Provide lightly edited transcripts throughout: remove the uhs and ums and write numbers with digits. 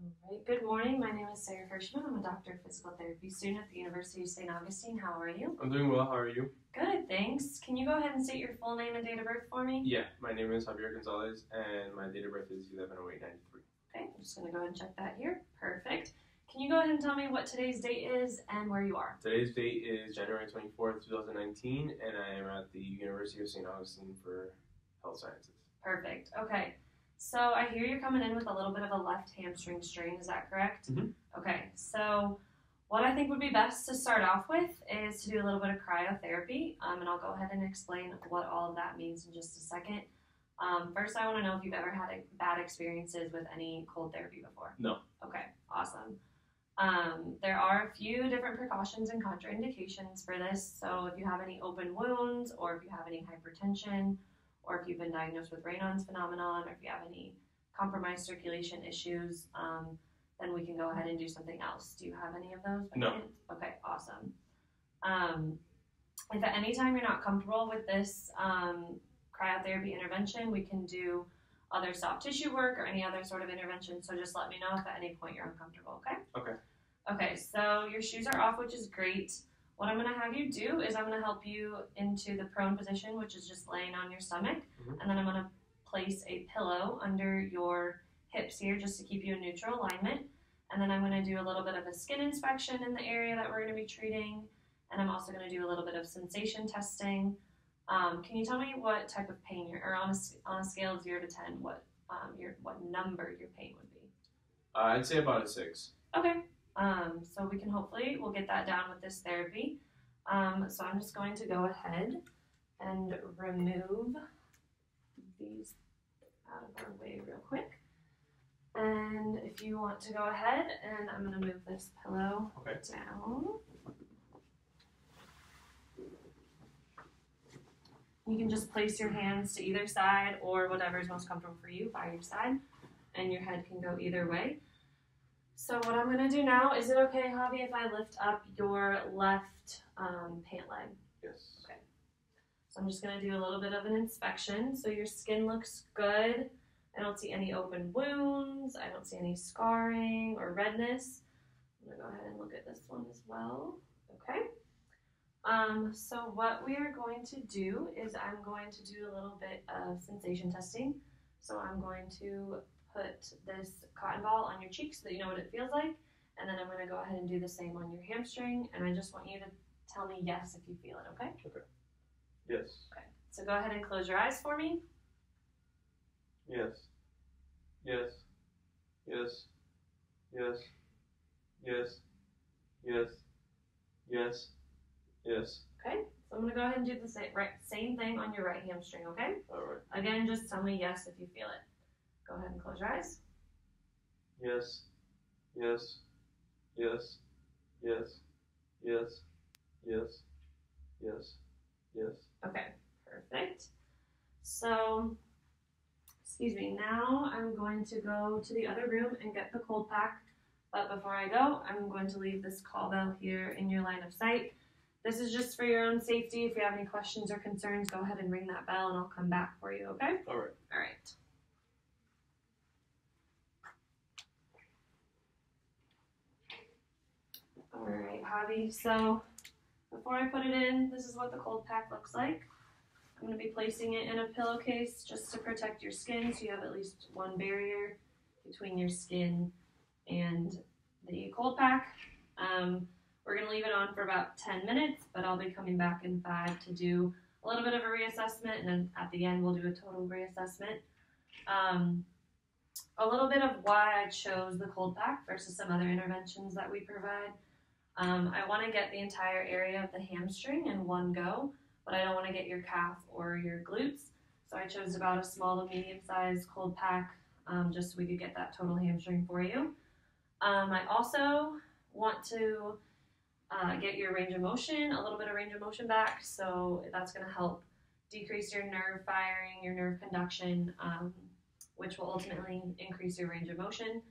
All right. Good morning. My name is Skills1 Hirschman. I'm a doctor of physical therapy student at the University of St. Augustine. How are you? I'm doing well. How are you? Good, thanks. Can you go ahead and state your full name and date of birth for me? Yeah, my name is Javier Gonzalez, and my date of birth is 11/08/93. Okay, I'm just going to go ahead and check that here. Perfect. Can you go ahead and tell me what today's date is and where you are? Today's date is January 24th, 2019, and I am at the University of St. Augustine for Health Sciences. Perfect. Okay. So I hear you're coming in with a little bit of a left hamstring strain. Is that correct? Mhm. Okay. So what I think would be best to start off with is to do a little bit of cryotherapy, and I'll go ahead and explain what all of that means in just a second. First, I want to know if you've ever had bad experiences with any cold therapy before. No. Okay, awesome. There are a few different precautions and contraindications for this. So if you have any open wounds, or if you have any hypertension, or if you've been diagnosed with Raynaud's phenomenon, or if you have any compromised circulation issues, then we can go ahead and do something else. Do you have any of those? No. Okay, awesome. If at any time you're not comfortable with this cryotherapy intervention, we can do other soft tissue work or any other sort of intervention. So just let me know if at any point you're uncomfortable, okay? Okay. Okay, so your shoes are off, which is great. What I'm going to have you do is I'm going to help you into the prone position, which is just laying on your stomach. Mhm. And then I'm going to place a pillow under your hips here just to keep you in neutral alignment. And then I'm going to do a little bit of a skin inspection in the area that we're going to be treating. And I'm also going to do a little bit of sensation testing. Can you tell me what type of pain you're, or on a scale of 0 to 10, what number your pain would be? I'd say about a 6. Okay. So we can we'll get that down with this therapy. So I'm just going to go ahead and remove these out of our way real quick. And if you want to go ahead, and I'm going to move this pillow down. You can just place your hands to either side or whatever is most comfortable for you by your side, and your head can go either way. So what I'm going to do now, is it okay, Javi, if I lift up your left pant leg? Yes. Okay. So I'm just going to do a little bit of an inspection. So your skin looks good. I don't see any open wounds. I don't see any scarring or redness. I'm going to go ahead and look at this one as well. Okay. So what we are going to do is I'm going to do a little bit of sensation testing. So I'm going to put this cotton ball on your cheek so that you know what it feels like. And then I'm going to go ahead and do the same on your hamstring. And I just want you to tell me yes if you feel it, okay? Okay. Yes. Okay. So go ahead and close your eyes for me. Yes. Yes. Yes. Yes. Yes. Yes. Yes. Yes. Okay. So I'm going to go ahead and do the same thing on your right hamstring, okay? All right. Again, just tell me yes if you feel it. Go ahead and close your eyes. Yes. Yes. Yes. Yes. Yes. Yes. Yes. Yes. Okay, perfect. So, excuse me, now I'm going to go to the other room and get the cold pack. But before I go, I'm going to leave this call bell here in your line of sight. This is just for your own safety. If you have any questions or concerns, go ahead and ring that bell and I'll come back for you, okay? All right. All right. All right, Javi, so before I put it in, this is what the cold pack looks like. I'm going to be placing it in a pillowcase just to protect your skin so you have at least one barrier between your skin and the cold pack. We're going to leave it on for about 10 minutes, but I'll be coming back in 5 to do a little bit of a reassessment, and then at the end we'll do a total reassessment. A little bit of why I chose the cold pack versus some other interventions that we provide. I want to get the entire area of the hamstring in one go, but I don't want to get your calf or your glutes. So I chose about a small to medium-sized cold pack just so we could get that total hamstring for you. I also want to get your range of motion, a little bit of range of motion back. So that's going to help decrease your nerve firing, your nerve conduction, which will ultimately increase your range of motion.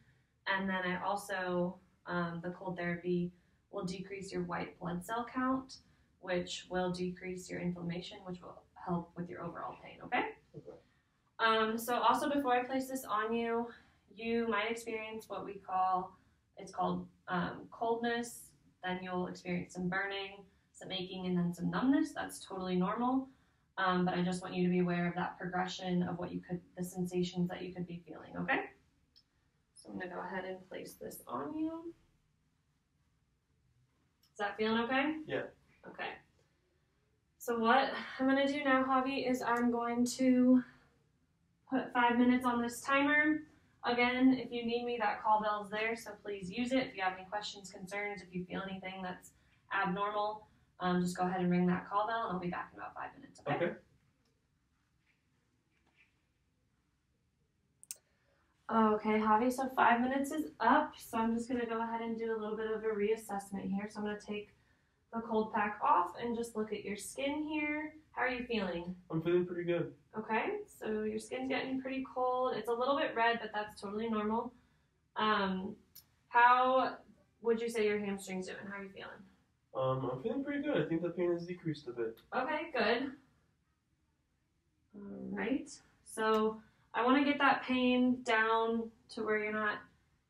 And then I also, the cold therapy will decrease your white blood cell count, which will decrease your inflammation, which will help with your overall pain, okay? Okay. So also before I place this on you, you might experience what we call, it's called coldness, then you'll experience some burning, some aching, and then some numbness. That's totally normal. But I just want you to be aware of that progression of the sensations that you could be feeling, okay? So I'm gonna go ahead and place this on you. Is that feeling okay? Yeah. Okay. So what I'm gonna do now, Javi, is I'm going to put 5 minutes on this timer. Again, if you need me, that call bell is there, so please use it. If you have any questions, concerns, if you feel anything that's abnormal, just go ahead and ring that call bell, and I'll be back in about 5 minutes, okay? Okay. Okay, Javi, so 5 minutes is up, so I'm just going to go ahead and do a little bit of a reassessment here. So I'm going to take the cold pack off and just look at your skin here. How are you feeling? I'm feeling pretty good. Okay, so your skin's getting pretty cold. It's a little bit red, but that's totally normal. How would you say your hamstring's doing? How are you feeling? I'm feeling pretty good. I think the pain has decreased a bit. Okay, good. All right, so I want to get that pain down to where you're not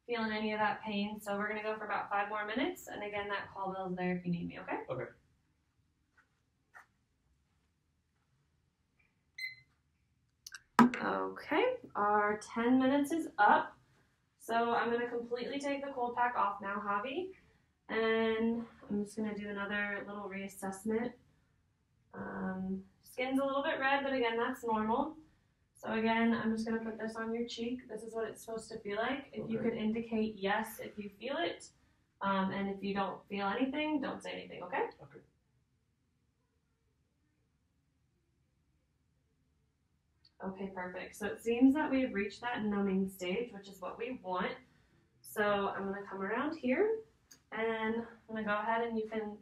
feeling any of that pain. So we're going to go for about 5 more minutes. And again, that call bell is there if you need me, okay? Okay. Okay, our 10 minutes is up. So I'm going to completely take the cold pack off now, Javi. And I'm just going to do another little reassessment. Skin's a little bit red, but again, that's normal. So again, I'm just going to put this on your cheek. This is what it's supposed to feel like. If you could indicate yes if you feel it, and if you don't feel anything, don't say anything, okay? Okay. Okay, perfect. So it seems that we've reached that numbing stage, which is what we want. So I'm going to come around here, and I'm going to go ahead and you can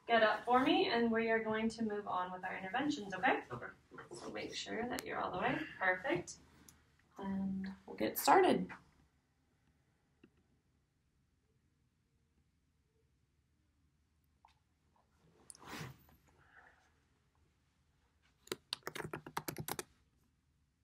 get up for me, and we are going to move on with our interventions, okay? Okay. So make sure that you're all the way. Perfect. And we'll get started.